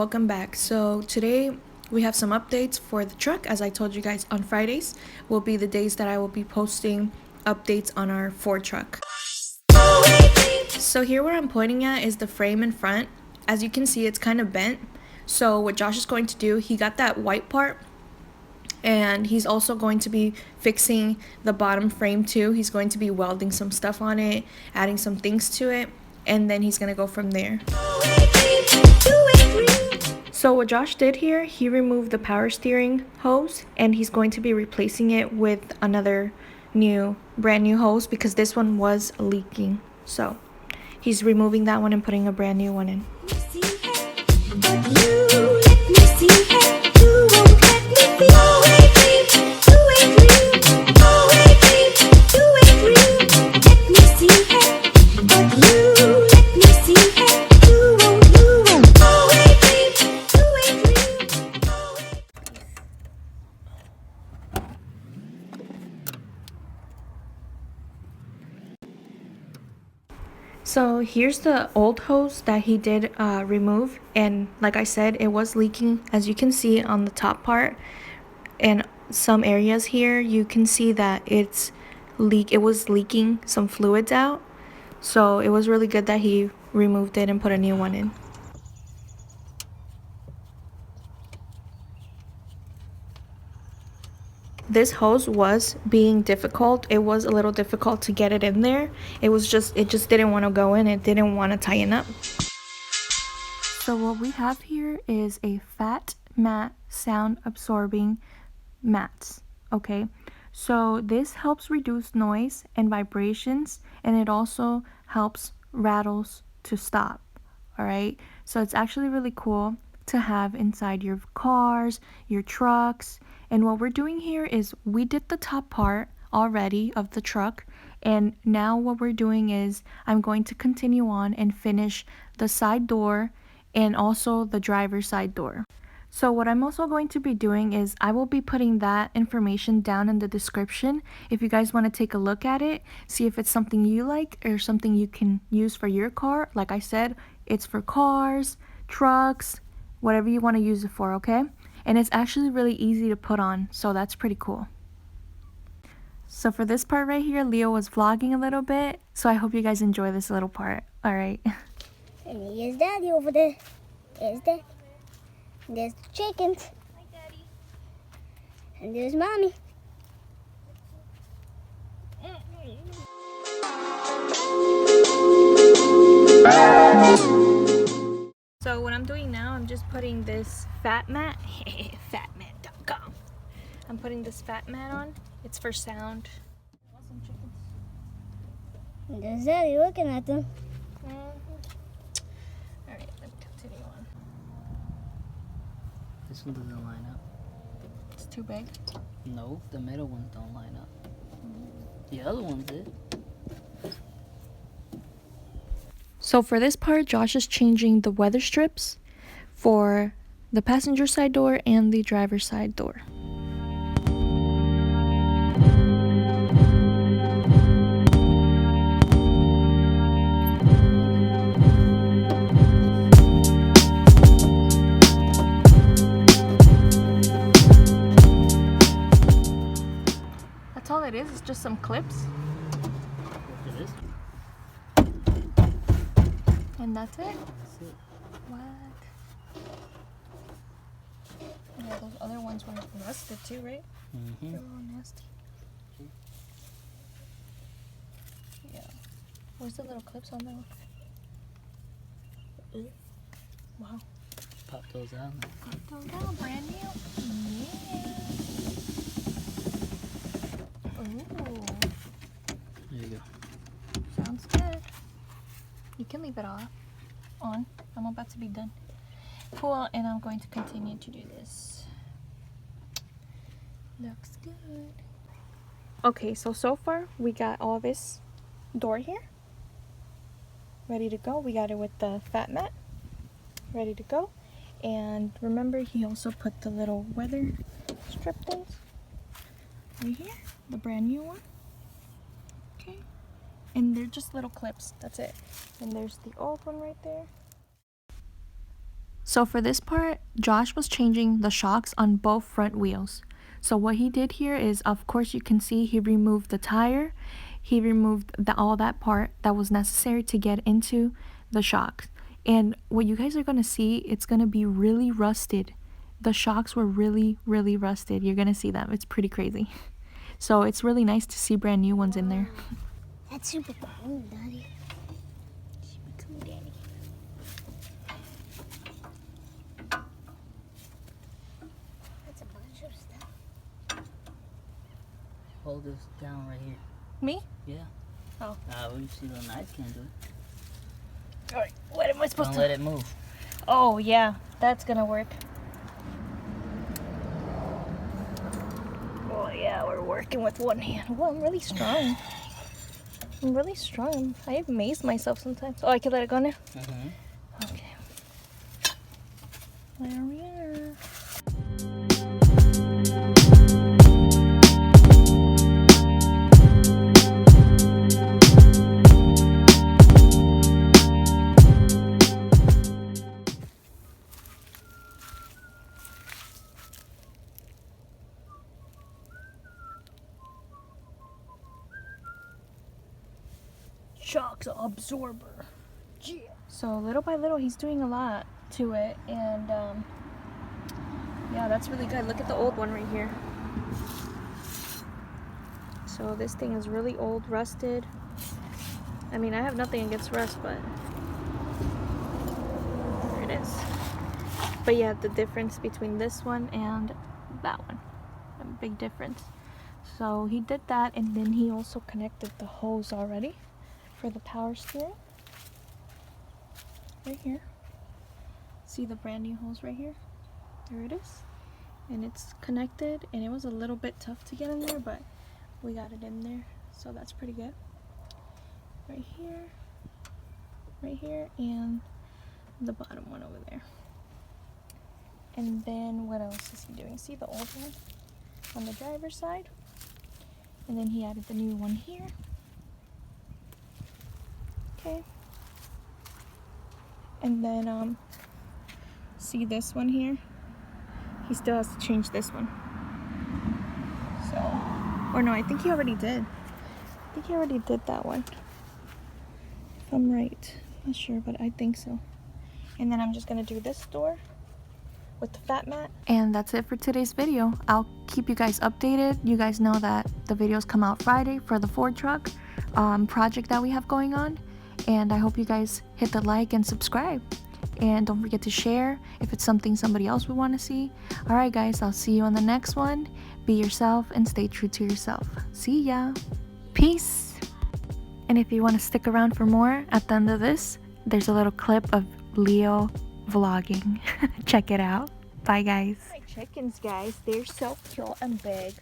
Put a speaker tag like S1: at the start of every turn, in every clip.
S1: welcome back. So today we have some updates for the truck. As I told you guys, on Fridays will be the days that I will be posting updates on our Ford truck. So here where I'm pointing at is the frame in front. As you can see, it's kind of bent. So what Josh is going to do, he got that white part, and he's also going to be fixing the bottom frame too. He's going to be welding some stuff on it, adding some things to it, and then he's gonna go from there. So what Josh did here, he removed the power steering hose, and he's going to be replacing it with another brand new hose because this one was leaking. So he's removing that one and putting a brand new one in. So here's the old hose that he did remove, and like I said, it was leaking. As you can see on the top part and some areas here, you can see that it was leaking some fluids out. So it was really good that he removed it and put a new one in. This hose was being difficult. It was a little difficult to get it in there. It just didn't want to go in. It didn't want to tighten up. So what we have here is a FatMat sound absorbing mats. Okay, so this helps reduce noise and vibrations, and it also helps rattles to stop. All right, so it's actually really cool to have inside your cars, your trucks. And what we're doing here is we did the top part already of the truck, and now what we're doing is I'm going to continue on and finish the side door and also the driver's side door. So what I'm also going to be doing is I will be putting that information down in the description if you guys want to take a look at it, see if it's something you like or something you can use for your car. Like I said, it's for cars, trucks, whatever you want to use it for, okay? And it's actually really easy to put on, so that's pretty cool. So for this part right here, Leo was vlogging a little bit, so I hope you guys enjoy this little part. All right.
S2: And here's Daddy over there. There's Daddy. There's the chickens. Hi, Daddy. And there's Mommy.
S1: So what I'm doing now, I'm just putting this FatMat, FatMat.com. I'm putting this FatMat on. It's for sound. Awesome chickens.
S2: And there's Daddy looking at them.
S1: Alright, let me continue on.
S3: This one doesn't line up.
S1: It's too big.
S3: No, the middle ones don't line up. The other ones did.
S1: So for this part, Josh is changing the weather strips for the passenger side door and the driver's side door. That's all it is. It's just some clips.
S3: It is.
S1: And that's it?
S3: That's it.
S1: What? Yeah, those other ones were rusted too, right?
S3: Mm-hmm.
S1: They're all nasty. Yeah. Where's the little clips on there? Wow.
S3: Pop those out.
S1: Pop those out, brand new. Yeah. Ooh.
S3: There you go.
S1: Sounds good. You can leave it on. I'm about to be done. Cool, and I'm going to continue to do this. Looks good. Okay, so far we got all this door here ready to go. We got it with the FatMat ready to go. And remember, he also put the little weather strip things right here, the brand new one. Okay, and they're just little clips, that's it. And there's the old one right there. So for this part, Josh was changing the shocks on both front wheels. So what he did here is, of course you can see he removed the tire. He removed all that part that was necessary to get into the shocks. And what you guys are going to see, it's going to be really rusted. The shocks were really, really rusted. You're going to see them. It's pretty crazy. So it's really nice to see brand new ones in there.
S2: That's super cool, Daddy. Super cool, Daddy. That's a bunch of stuff.
S3: Hold this down right here.
S1: Me?
S3: Yeah.
S1: Oh.
S3: We see the knife can't do it.
S1: Alright, what am I supposed
S3: Don't
S1: to...
S3: let it move.
S1: Oh, yeah. That's going to work. Oh, yeah, we're working with one hand. Well, I'm really strong. I'm really strong. I amaze myself sometimes. Oh, I can let it go now?
S3: Mm-hmm.
S1: Okay. There we are. Shocks absorber. Yeah. So little by little, he's doing a lot to it, and yeah, that's really good. Look at the old one right here. So this thing is really old, rusted. I mean, I have nothing against rust, but there it is. But yeah, the difference between this one and that one, a big difference. So he did that, and then he also connected the hose already for the power steering. Right here. See the brand new hose right here? There it is. And it's connected, and it was a little bit tough to get in there, but we got it in there, so that's pretty good. Right here, and the bottom one over there. And then what else is he doing? See the old one on the driver's side? And then he added the new one here. Okay. And then see this one here? He still has to change this one. So, or no, I think he already did. I think he already did that one. If I'm right. Not sure, but I think so. And then I'm just gonna do this door with the FatMat. And that's it for today's video. I'll keep you guys updated. You guys know that the videos come out Friday for the Ford truck project that we have going on. And I hope you guys hit the like and subscribe. And don't forget to share if it's something somebody else would want to see. Alright guys, I'll see you on the next one. Be yourself and stay true to yourself. See ya. Peace. And if you want to stick around for more, at the end of this, there's a little clip of Leo vlogging. Check it out. Bye guys. My chickens, guys, they're so cute and big.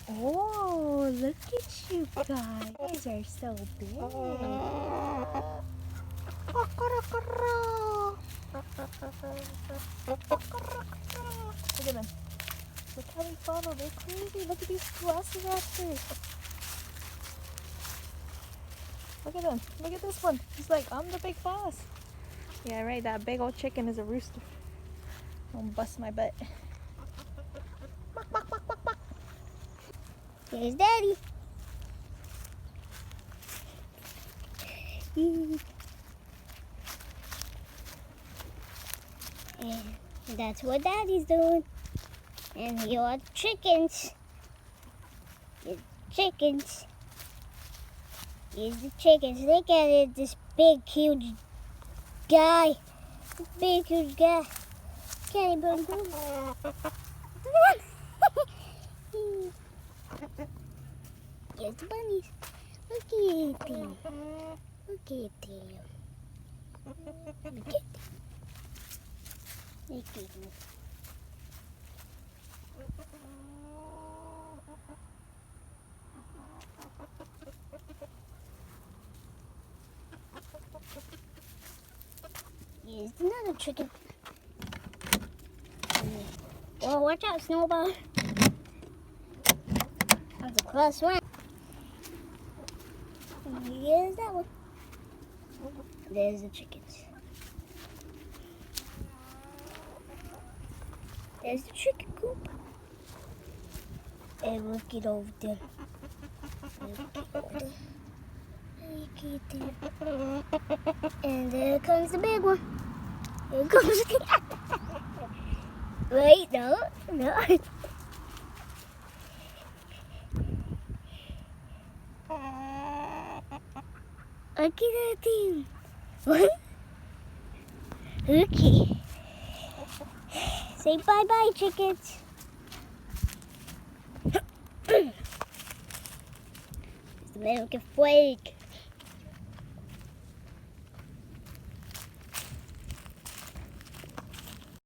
S1: Oh, look at you guys. You guys are so big. Look at them. Look how they follow. They're crazy. Look at these velociraptors. Look at them. Look at this one. He's like, I'm the big boss. Yeah, right. That big old chicken is a rooster. Don't bust my butt.
S2: Here's Daddy. And that's what Daddy's doing. And here are the chickens. Here's the chickens. Here's the chickens. Look at it, this big, huge guy. Big, huge guy. Can't even move. Here's the bunnies. Look at them. Look at them. Look at them. Look at them. Here's another chicken. Oh, watch out, Snowball. That's a close one. And here's that one. There's the chickens. There's the chicken coop. And look it over there. Look it over there. Look it there. And there comes the big one. Here comes Wait, no. Look at that thing. What? Okay. Say bye-bye, chickens. The man can flake.